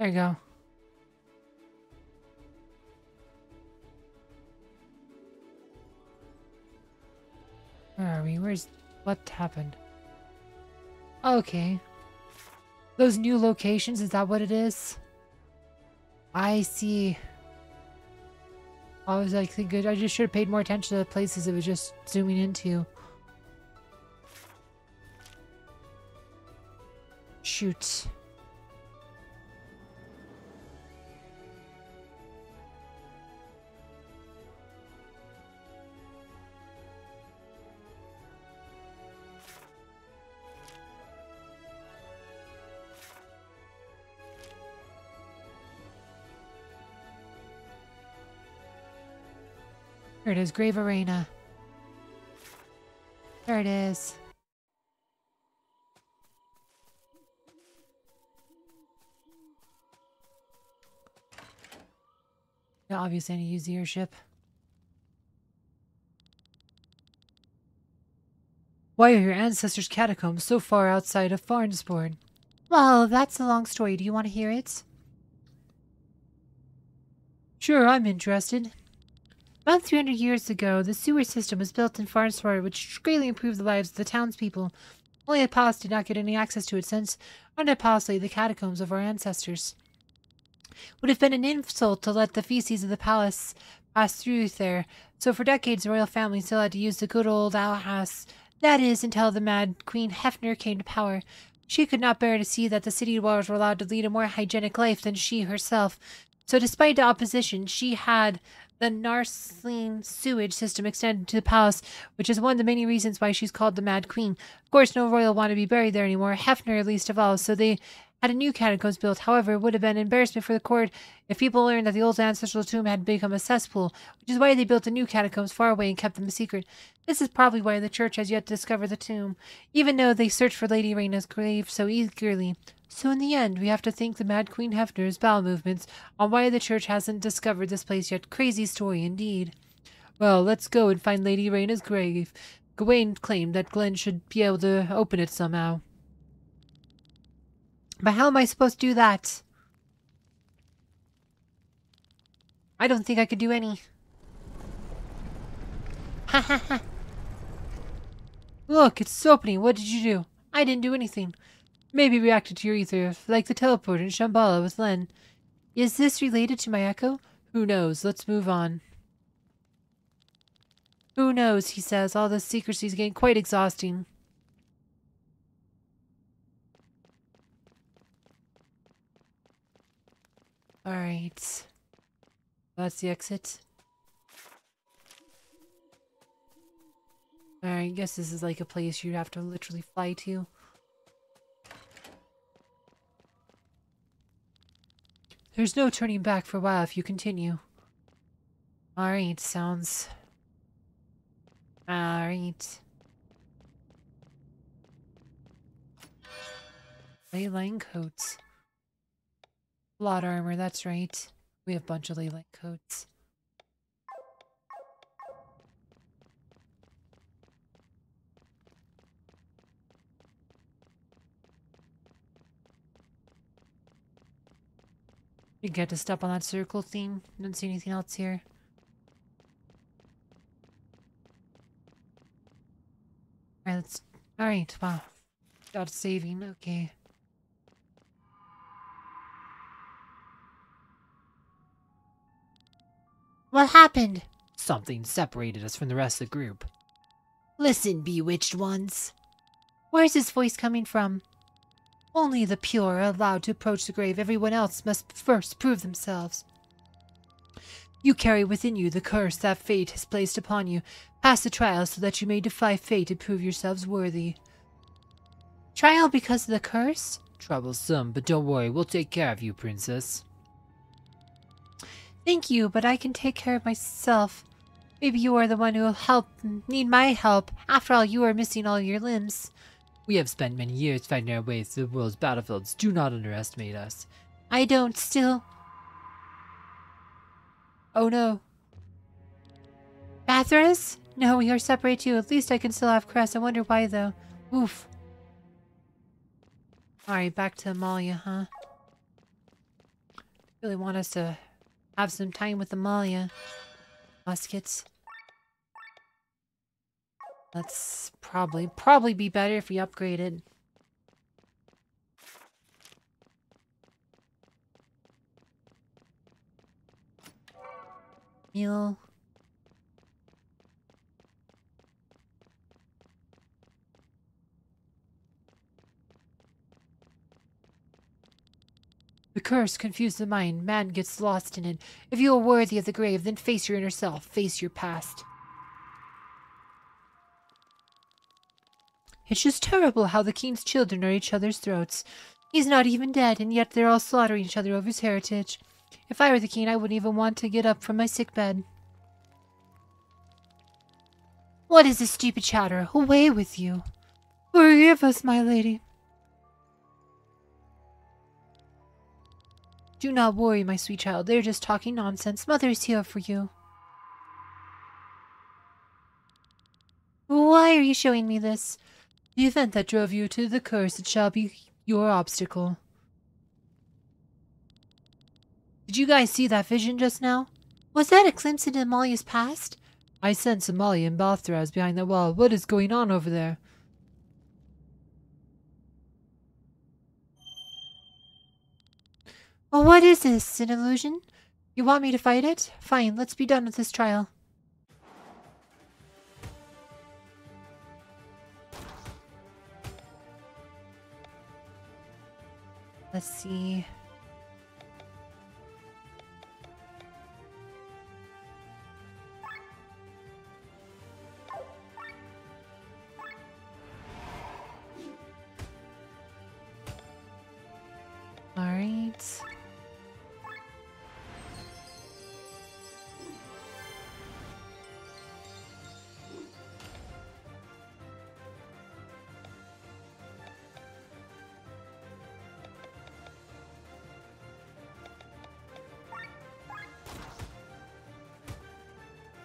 There you go. Where are we? What happened? Okay. Those new locations, is that what it is? I see. I was like thinking I just should have paid more attention to the places it was just zooming into. Shoot. Here it is, Grave Arena. There it is. Yeah, obviously I need to use the airship. Why are your ancestors' catacombs so far outside of Farnsborn? Well, that's a long story. Do you want to hear it? Sure, I'm interested. About 300 years ago, the sewer system was built in Farnsworth, which greatly improved the lives of the townspeople. Only the palace did not get any access to it since, under palace lay the catacombs of our ancestors. It would have been an insult to let the feces of the palace pass through there, so for decades the royal family still had to use the good old outhouse. That is, until the mad Queen Hefner came to power. She could not bear to see that the city dwellers were allowed to lead a more hygienic life than she herself. So despite the opposition, she had the Narslene sewage system extended to the palace, which is one of the many reasons why she's called the Mad Queen. Of course, no royal wanted to be buried there anymore, Hefner least of all, so they had a new catacombs built. However, it would have been an embarrassment for the court if people learned that the old ancestral tomb had become a cesspool, which is why they built the new catacombs far away and kept them a secret. This is probably why the church has yet to discover the tomb, even though they searched for Lady Reina's grave so eagerly. So in the end, we have to thank the Mad Queen Hefner's bowel movements on why the church hasn't discovered this place yet. Crazy story indeed. Well, let's go and find Lady Reina's grave. Gawain claimed that Glenn should be able to open it somehow. But how am I supposed to do that? I don't think I could do any. Ha ha ha. Look, it's opening. What did you do? I didn't do anything. Maybe reacted to your ether, like the teleport in Shambhala with Len. Is this related to my echo? Who knows? Let's move on. Who knows, he says. All this secrecy is getting quite exhausting. Alright. That's the exit. Alright, I guess this is like a place you'd have to literally fly to. There's no turning back for a while if you continue. Alright, sounds... Alright. Leyline coats. Plot armor, that's right. We have a bunch of leyline coats. You get to step on that circle theme. Don't see anything else here. Alright, let's... Alright, wow. Got saving, okay. What happened? Something separated us from the rest of the group. Listen, bewitched ones. Where's his voice coming from? Only the pure are allowed to approach the grave. Everyone else must first prove themselves. You carry within you the curse that fate has placed upon you. Pass the trial so that you may defy fate and prove yourselves worthy. Trial because of the curse? Troublesome, but don't worry, we'll take care of you, princess. Thank you, but I can take care of myself. Maybe you are the one who will need my help. After all, you are missing all your limbs. We have spent many years fighting our way through the world's battlefields. Do not underestimate us. I don't still... Oh no. Bathras? No, we are separated too. At least I can still have Cress. I wonder why though. Oof. Alright, back to Amalia, huh? Really want us to have some time with Amalia. Muskets. That's probably be better if we upgraded. Meal. The curse confused the mind. Man gets lost in it. If you are worthy of the grave, then face your inner self. Face your past. It's just terrible how the king's children are at each other's throats. He's not even dead, and yet they're all slaughtering each other over his heritage. If I were the king, I wouldn't even want to get up from my sick bed. What is this stupid chatter? Away with you. Forgive us, my lady. Do not worry, my sweet child. They're just talking nonsense. Mother is here for you. Why are you showing me this? The event that drove you to the curse, it shall be your obstacle. Did you guys see that vision just now? Was that a glimpse into Amalia's past? I sense Amalia and Balthraz behind the wall. What is going on over there? Well, what is this? An illusion? You want me to fight it? Fine, let's be done with this trial. Let's see. Alright.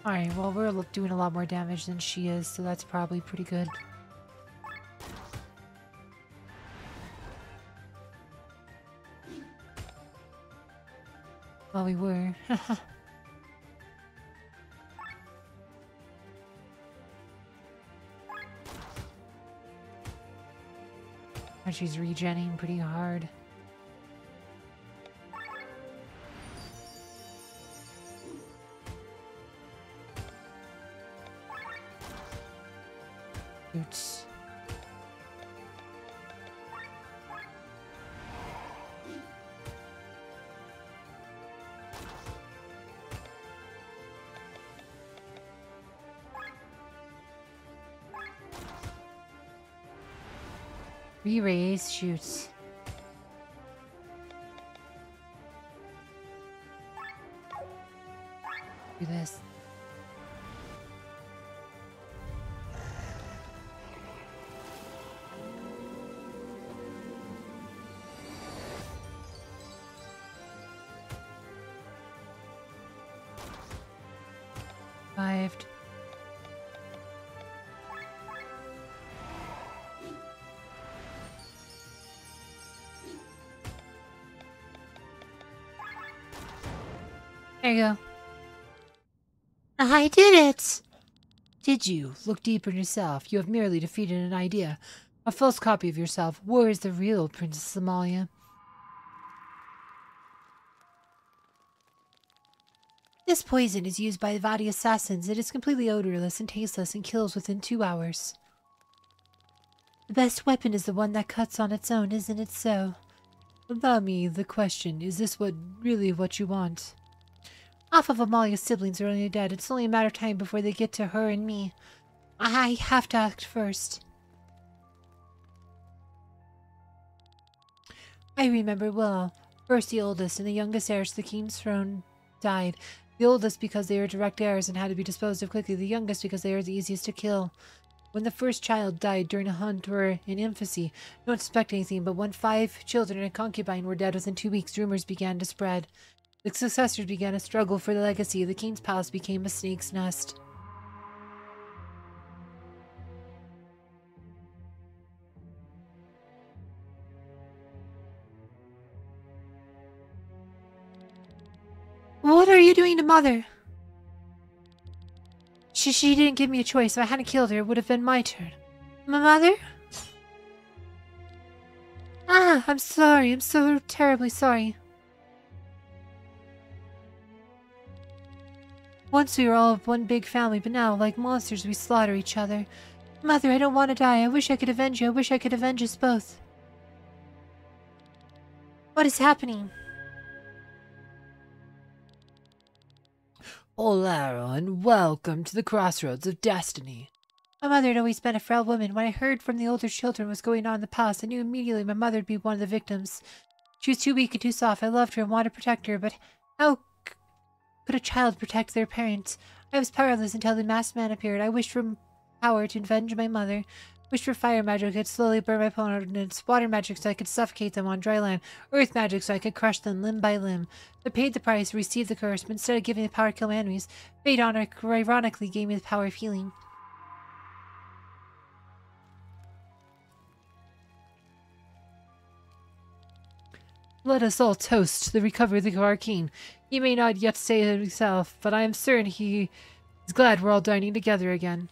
Alright, well, we're doing a lot more damage than she is, so that's probably pretty good. Well, we were. And she's regenning pretty hard. Oops. Re-raise shoots. Do this. Survived. There you go. I did it! Did you? Look deeper in yourself. You have merely defeated an idea. A false copy of yourself. Where is the real Princess Amalia? This poison is used by the Vadi assassins. It is completely odorless and tasteless and kills within 2 hours. The best weapon is the one that cuts on its own, isn't it so? Allow me the question. Is this really what you want? Half of Amalia's siblings are only dead. It's only a matter of time before they get to her and me. I have to act first. I remember well. First the oldest and the youngest heirs to the king's throne died. The oldest because they were direct heirs and had to be disposed of quickly. The youngest because they were the easiest to kill. When the first child died during a hunt or in infancy, no one suspected anything, but when 5 children and a concubine were dead within 2 weeks, rumors began to spread. The successors began a struggle for the legacy. The king's palace became a snake's nest. are you doing to Mother? She didn't give me a choice. If I hadn't killed her, it would have been my turn. My mother? Ah, I'm sorry. I'm so terribly sorry. Once we were all one big family, but now, like monsters, we slaughter each other. Mother, I don't want to die. I wish I could avenge you. I wish I could avenge us both. What is happening? Hola, and welcome to the crossroads of destiny. My mother had always been a frail woman. When I heard from the older children what was going on in the past, I knew immediately my mother would be one of the victims. She was too weak and too soft. I loved her and wanted to protect her, but how could a child protect their parents? I was powerless until the masked man appeared. I wished for power to avenge my mother. Wished for fire magic I could slowly burn my opponents, water magic so I could suffocate them on dry land, earth magic so I could crush them limb by limb. I paid the price, received the curse, but instead of giving the power to kill my enemies, fate ironically gave me the power of healing. Let us all toast the recovery of our king. He may not yet say it himself, but I am certain he is glad we're all dining together again.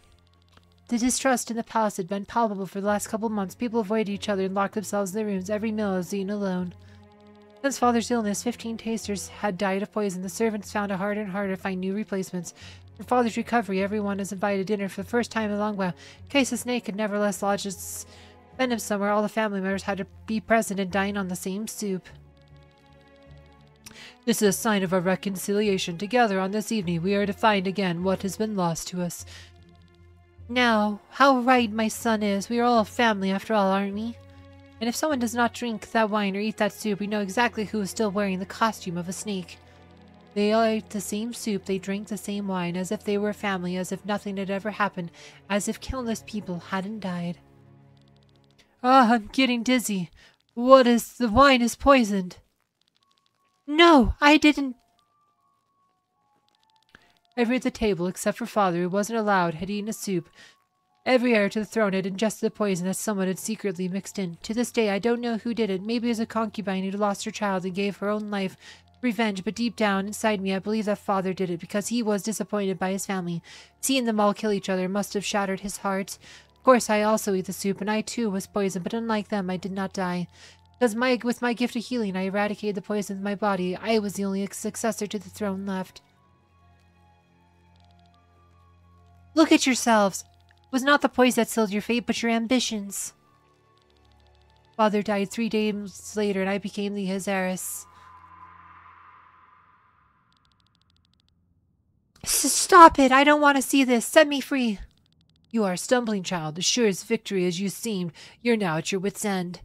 The distrust in the palace had been palpable for the last couple of months. People avoided each other and locked themselves in their rooms. Every meal was eaten alone. Since Father's illness, 15 tasters had died of poison. The servants found it harder and harder to find new replacements. For Father's recovery, everyone was invited to dinner for the first time in a long while. In case the snake could nevertheless lodge its venom somewhere, all the family members had to be present and dine on the same soup. This is a sign of our reconciliation. Together on this evening, we are to find again what has been lost to us. Now, how right my son is. We are all a family after all, aren't we? And if someone does not drink that wine or eat that soup, we know exactly who is still wearing the costume of a snake. They all ate the same soup, they drank the same wine, as if they were a family, as if nothing had ever happened, as if countless people hadn't died. Ah, I'm getting dizzy. What is... the wine is poisoned. No, I didn't... Every at the table, except for Father, who wasn't allowed, had eaten a soup. Every heir to the throne had ingested the poison that someone had secretly mixed in. To this day, I don't know who did it. Maybe it was a concubine who lost her child and gave her own life revenge, but deep down inside me, I believe that Father did it because he was disappointed by his family. Seeing them all kill each other must have shattered his heart. Of course, I also ate the soup, and I too was poisoned, but unlike them, I did not die. Because with my gift of healing, I eradicated the poison in my body. I was the only successor to the throne left. Look at yourselves. It was not the poison that sealed your fate, but your ambitions. Father died 3 days later, and I became his heiress. Stop it! I don't want to see this. Set me free. You are a stumbling child. As sure as victory as you seemed, you're now at your wit's end.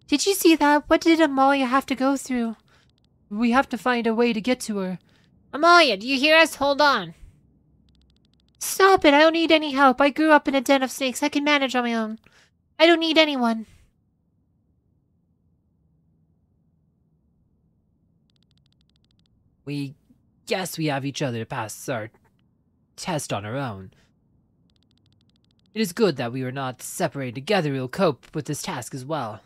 Did you see that? What did Amalia have to go through? We have to find a way to get to her. Amalia, do you hear us? Hold on. Stop it! I don't need any help. I grew up in a den of snakes. I can manage on my own. I don't need anyone. We guess we have each other to pass our test on our own. It is good that we were not separated together. We'll cope with this task as well.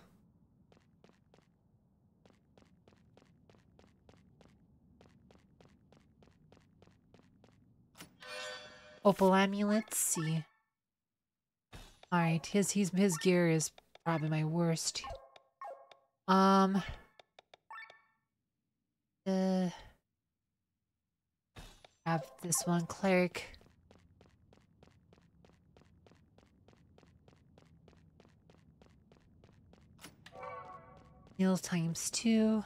Opal amulet, let's see. Alright, his gear is probably my worst. Have this one, cleric. Heal ×2.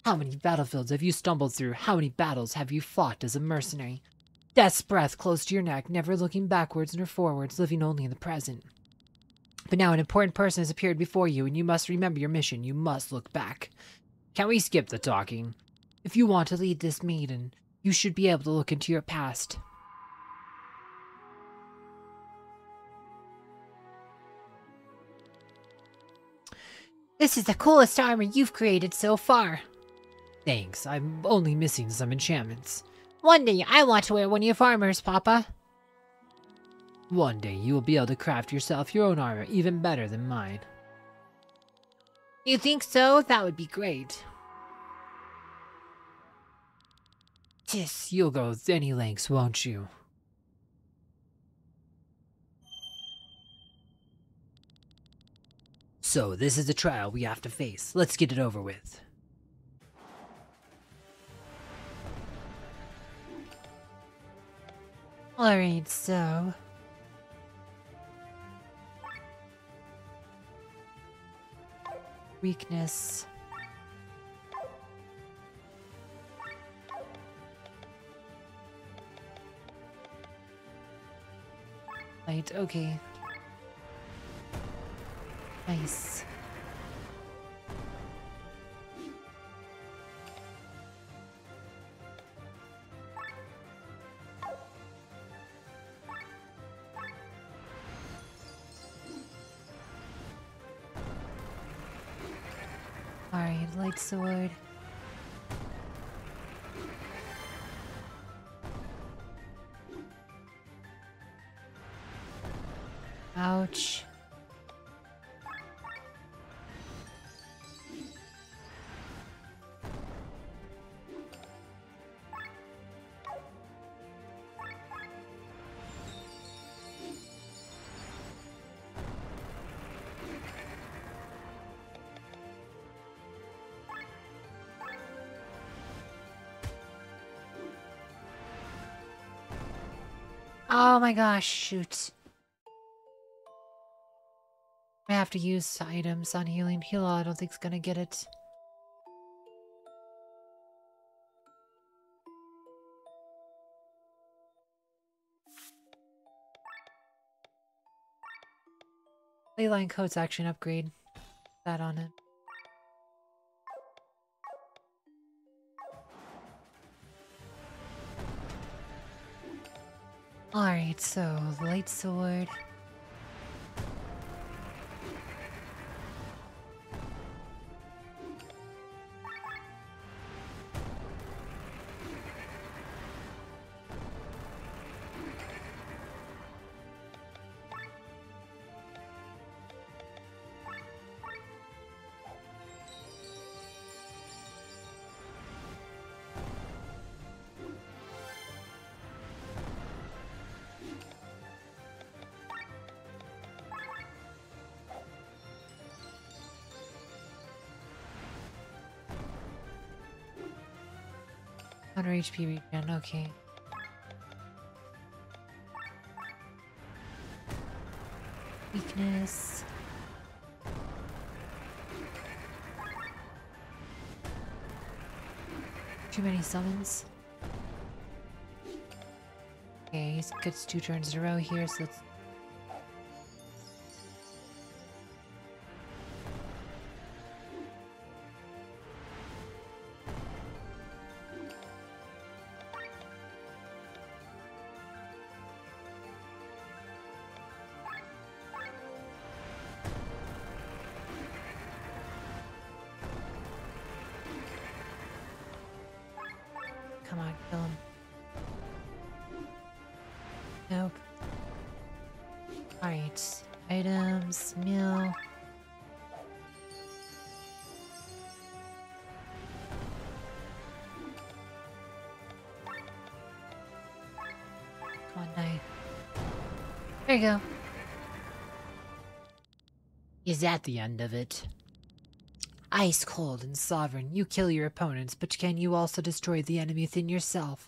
How many battlefields have you stumbled through? How many battles have you fought as a mercenary? Death's breath close to your neck, never looking backwards nor forwards, living only in the present. But now an important person has appeared before you, and you must remember your mission. You must look back. Can we skip the talking? If you want to lead this maiden, you should be able to look into your past. This is the coolest armor you've created so far. Thanks, I'm only missing some enchantments. One day I want to wear one of your farmers, Papa. One day you will be able to craft yourself your own armor even better than mine. You think so? That would be great. Yes, you'll go any lengths, won't you? So, this is the trial we have to face. Let's get it over with. Alright, so... Weakness. Right, okay. Nice. Alright, light sword. Ouch. Oh my gosh, shoot. I have to use items on healing. Heal, I don't think it's gonna get it. Leyline coat's actually an upgrade. That on it. Alright, so light sword. Under HP regen, okay. Weakness. Too many summons. Okay, he gets 2 turns in a row here, so let's... Come on, kill him. Nope. Alright. Items, meal. Come on, knife. There you go. Is that the end of it? Ice cold and sovereign, you kill your opponents, but can you also destroy the enemy within yourself?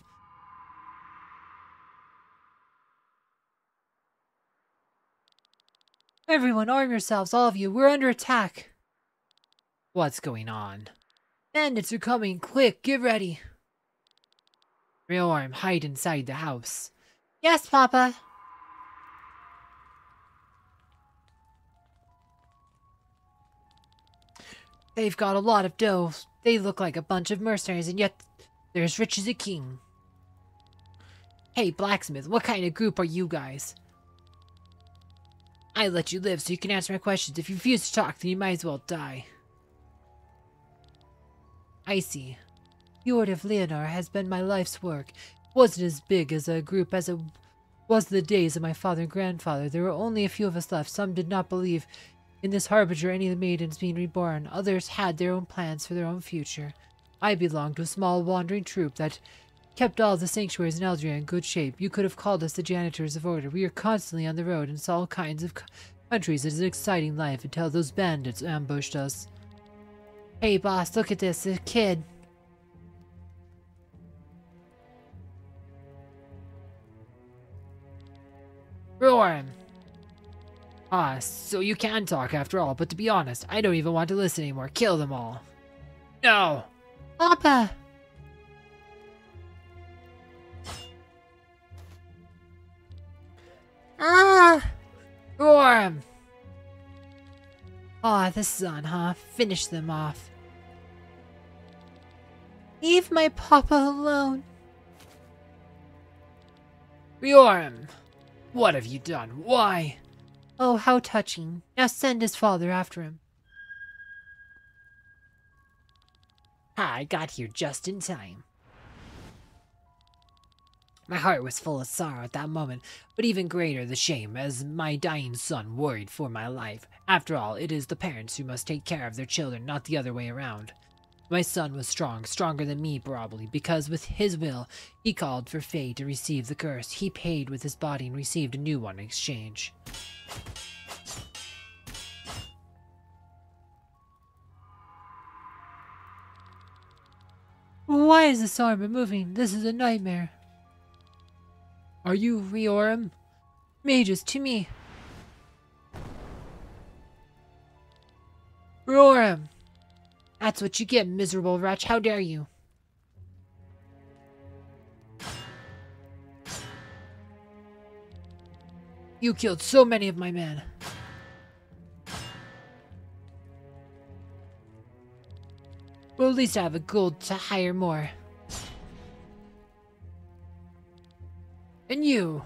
Everyone, arm yourselves, all of you. We're under attack. What's going on? Bandits are coming, quick, get ready. Real-arm, hide inside the house. Yes, Papa. They've got a lot of dough. They look like a bunch of mercenaries, and yet they're as rich as a king. Hey, blacksmith, what kind of group are you guys? I let you live so you can answer my questions. If you refuse to talk, then you might as well die. I see. The Order of Leonor has been my life's work. wasn't as big as a group as it was the days of my father and grandfather. There were only a few of us left. Some did not believe in this harbinger any of the maidens being reborn. Others had their own plans for their own future. I belonged to a small wandering troop that kept all the sanctuaries in Eldria in good shape. You could have called us the janitors of order. We were constantly on the road and saw all kinds of countries. It is an exciting life until those bandits ambushed us. Hey boss, look at this, a kid. Roar him! Ah, so you can talk after all, but to be honest, I don't even want to listen anymore. Kill them all. No! Papa! Ah! Roar him! Ah, the sun, huh? Finish them off. Leave my papa alone. Roar him! What have you done? Why? Oh, how touching. Now send his father after him. I got here just in time. My heart was full of sorrow at that moment, but even greater the shame as my dying son worried for my life. After all, it is the parents who must take care of their children, not the other way around. My son was strong, stronger than me probably, because with his will, he called for fate to receive the curse. He paid with his body and received a new one in exchange. Why is this armor moving? This is a nightmare. Are you Riorim? Mages, to me. Riorim! That's what you get, miserable wretch. How dare you? You killed so many of my men. Well, at least I have a gold to hire more. And you?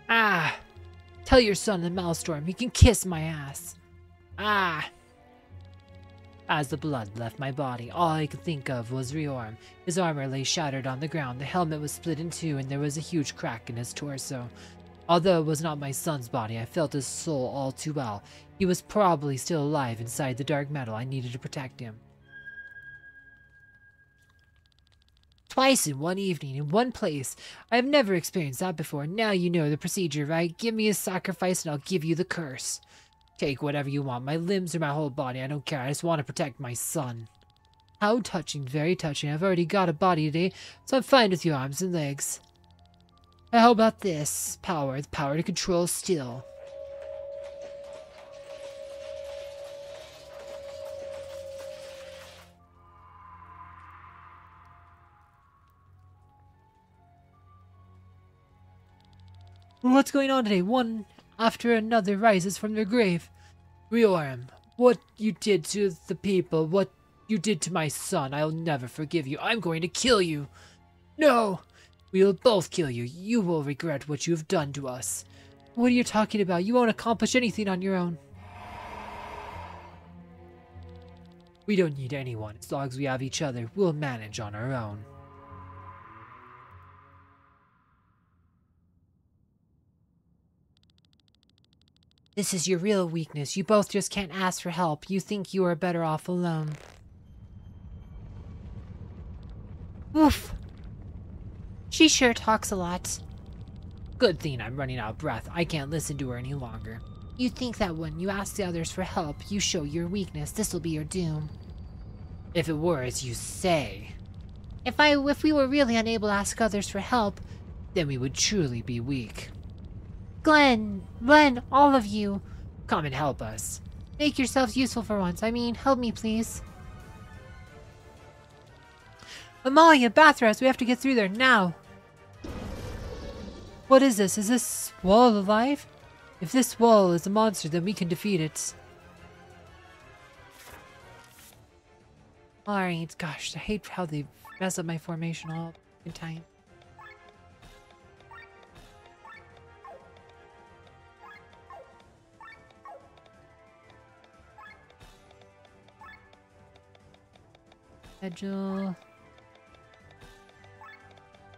Ah! Tell your son the Maelstrom he can kiss my ass. Ah! As the blood left my body, all I could think of was Riorm. His armor lay shattered on the ground, the helmet was split in two, and there was a huge crack in his torso. Although it was not my son's body, I felt his soul all too well. He was probably still alive inside the dark metal. I needed to protect him. Twice in one evening, in one place. I have never experienced that before. Now you know the procedure, right? Give me a sacrifice and I'll give you the curse. Take whatever you want, my limbs or my whole body, I don't care. I just want to protect my son. How touching, very touching. I've already got a body today, so I'm fine with your arms and legs. How about this? Power, the power to control still. What's going on today? One after another rises from their grave. Riorim, what you did to the people, what you did to my son, I'll never forgive you. I'm going to kill you. No! We'll both kill you. You will regret what you have done to us. What are you talking about? You won't accomplish anything on your own. We don't need anyone. As long as we have each other, we'll manage on our own. This is your real weakness. You both just can't ask for help. You think you are better off alone. Oof. She sure talks a lot. Good thing I'm running out of breath. I can't listen to her any longer. You think that when you ask the others for help, you show your weakness. This'll be your doom. If it were as you say. If we were really unable to ask others for help, then we would truly be weak. Glenn, all of you. Come and help us. Make yourselves useful for once. I mean, help me, please. Amalia, bathhouse, we have to get through there now. What is this? Is this wall alive? If this wall is a monster, then we can defeat it. Alright, gosh, I hate how they mess up my formation all the time. Schedule.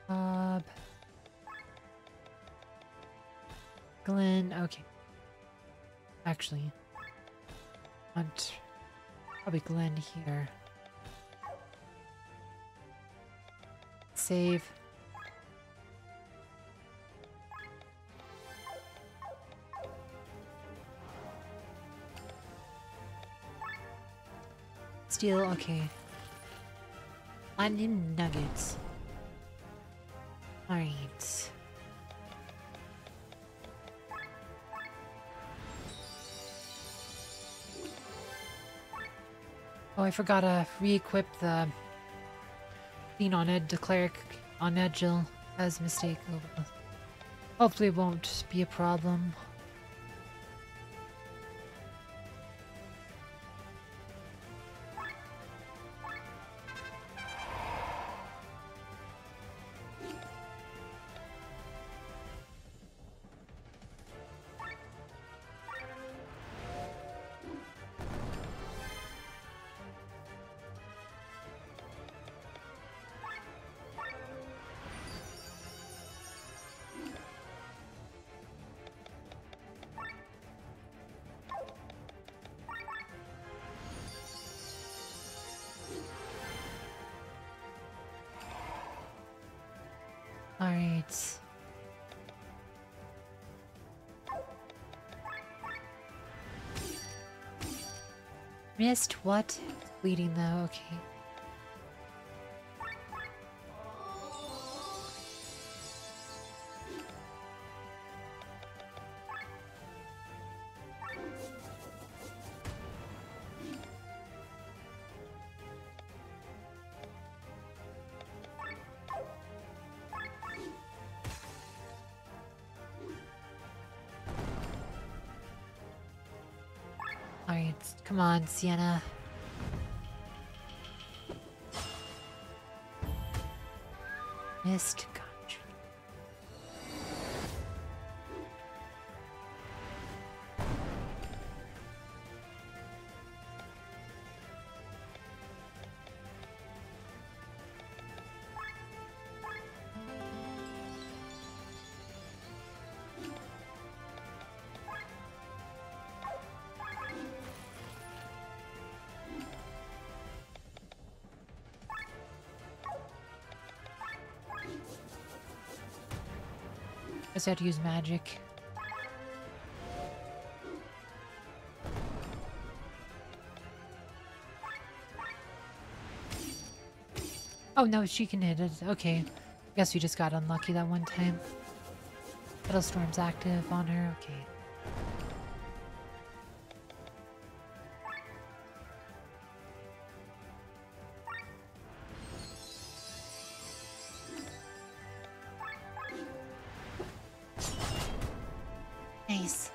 Bob. Glenn. Okay. Actually, want probably Glenn here. Save. Steal. Okay. Platinum nuggets. Alright. Oh, I forgot to re-equip the thing on Ed, the cleric on Edgil as a mistake. Hopefully it won't be a problem. Alright. Missed what? Bleeding though, okay. Alright, come on, Sienna. Missed. Gotcha. Guess I had to use magic. Oh no, she can hit it. Okay. Guess we just got unlucky that one time. Battle Storm's active on her. Okay. Nice.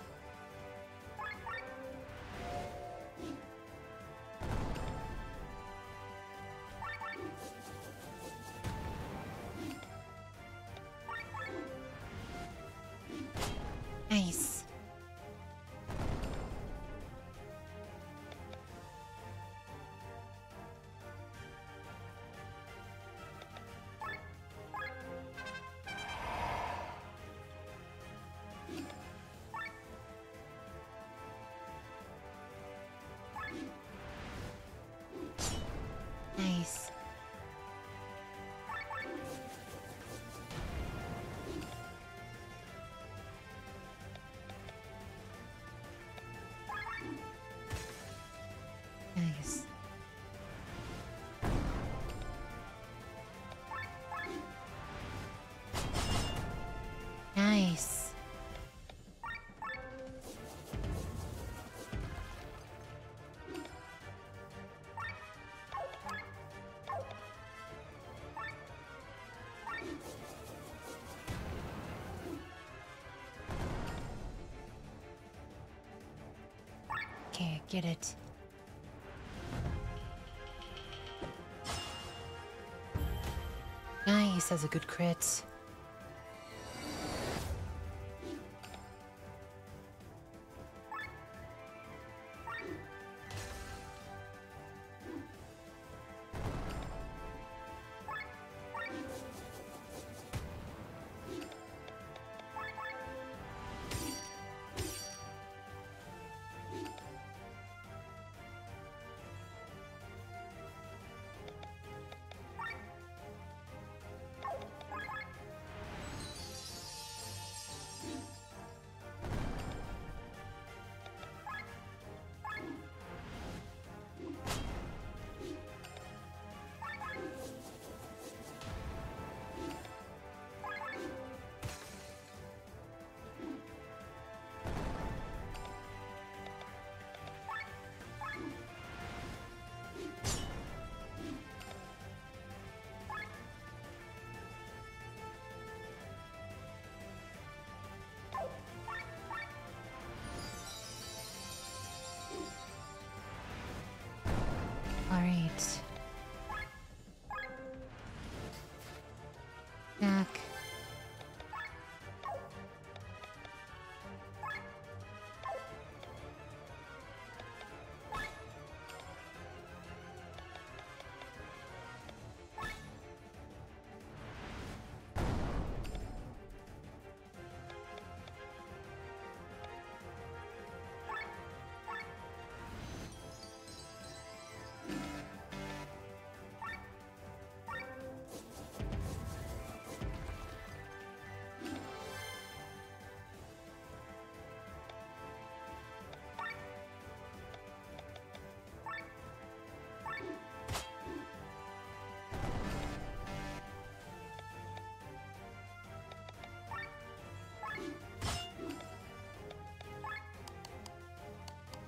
Nice. Nice. Nice. Nice. Okay, get it. Nice, that's a good crit. Alright. Back.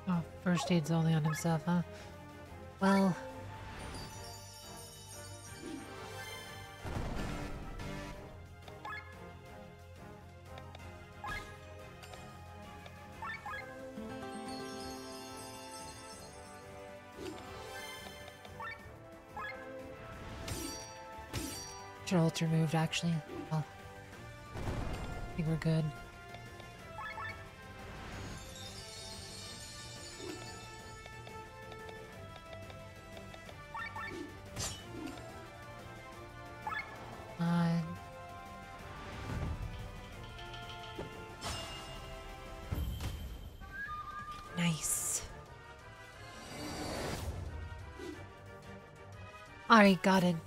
Oh, first aid's only on himself, huh? Well... should ult removed, actually. Well, I think we're good. Nice. Alright, got it.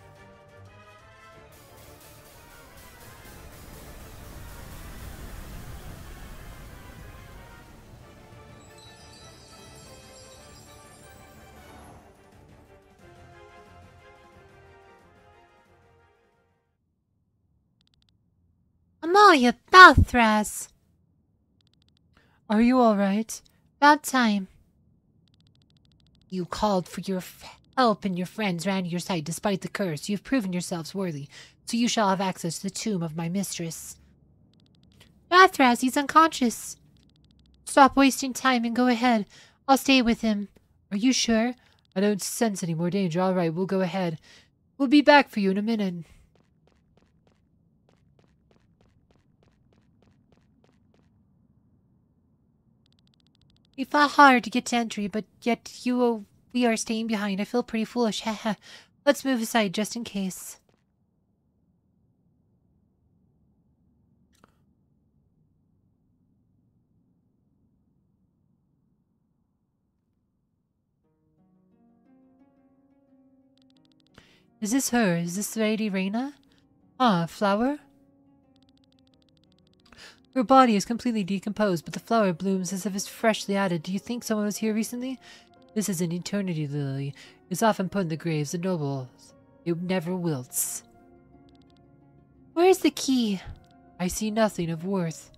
Amalia, Balthras! Are you alright? About time. You called for your help and your friends ran to your side despite the curse. You have proven yourselves worthy, so you shall have access to the tomb of my mistress. Balthras, he's unconscious. Stop wasting time and go ahead. I'll stay with him. Are you sure? I don't sense any more danger. Alright, we'll go ahead. We'll be back for you in a minute. We fought hard to get to entry, but yet we are staying behind. I feel pretty foolish. Haha. Let's move aside just in case. Is this her? Is this Lady Reina? Ah, flower? Her body is completely decomposed, but the flower blooms as if it's freshly added. Do you think someone was here recently? This is an eternity lily. It's often put in the graves of nobles. It never wilts. Where's the key? I see nothing of worth.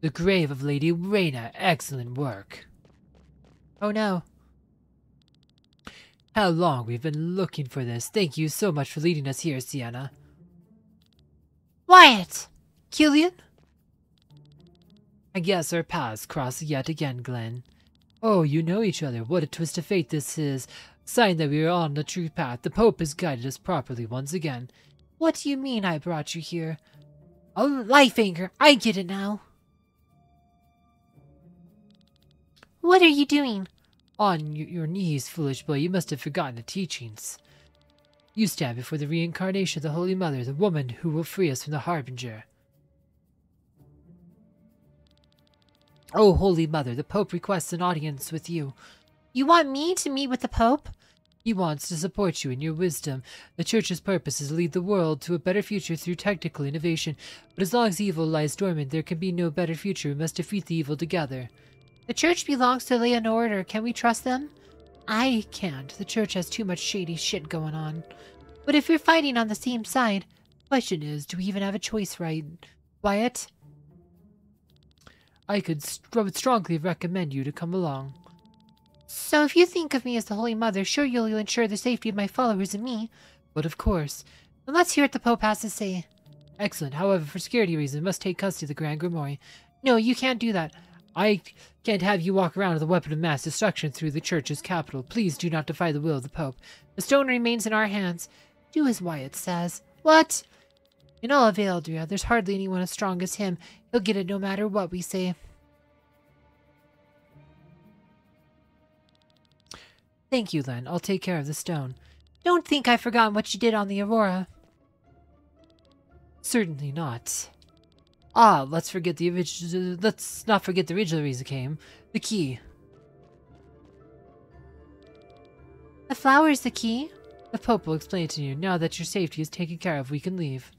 The grave of Lady Reina. Excellent work. Oh no. How long we've been looking for this. Thank you so much for leading us here, Sienna. Wyatt! Killian? I guess our paths cross yet again, Glenn. Oh, you know each other. What a twist of fate this is. Sign that we are on the true path. The Pope has guided us properly once again. What do you mean I brought you here? Oh, life anchor. I get it now. What are you doing? On your knees, foolish boy. You must have forgotten the teachings. You stand before the reincarnation of the Holy Mother, the woman who will free us from the Harbinger. Oh, Holy Mother, the Pope requests an audience with you. You want me to meet with the Pope? He wants to support you in your wisdom. The Church's purpose is to lead the world to a better future through technical innovation. But as long as evil lies dormant, there can be no better future. We must defeat the evil together. The Church belongs to Lay and Order. Can we trust them? I can't. The Church has too much shady shit going on. But if we're fighting on the same side, the question is, do we even have a choice, right? Wyatt? I would strongly recommend you to come along. So if you think of me as the Holy Mother, sure you'll ensure the safety of my followers and me. But of course. Then let's hear what the Pope has to say. Excellent. However, for security reasons, I must take custody of the Grand Grimoire. No, you can't do that. I can't have you walk around with a weapon of mass destruction through the church's capital. Please do not defy the will of the Pope. The stone remains in our hands. Do as Wyatt says. What? In all of Eldria, there's hardly anyone as strong as him. He'll get it no matter what we say. Thank you, Len. I'll take care of the stone. Don't think I've forgotten what you did on the Aurora. Certainly not. Ah, let's not forget the original reason came. The key. The flower is the key? The Pope will explain it to you. Now that your safety is taken care of, we can leave.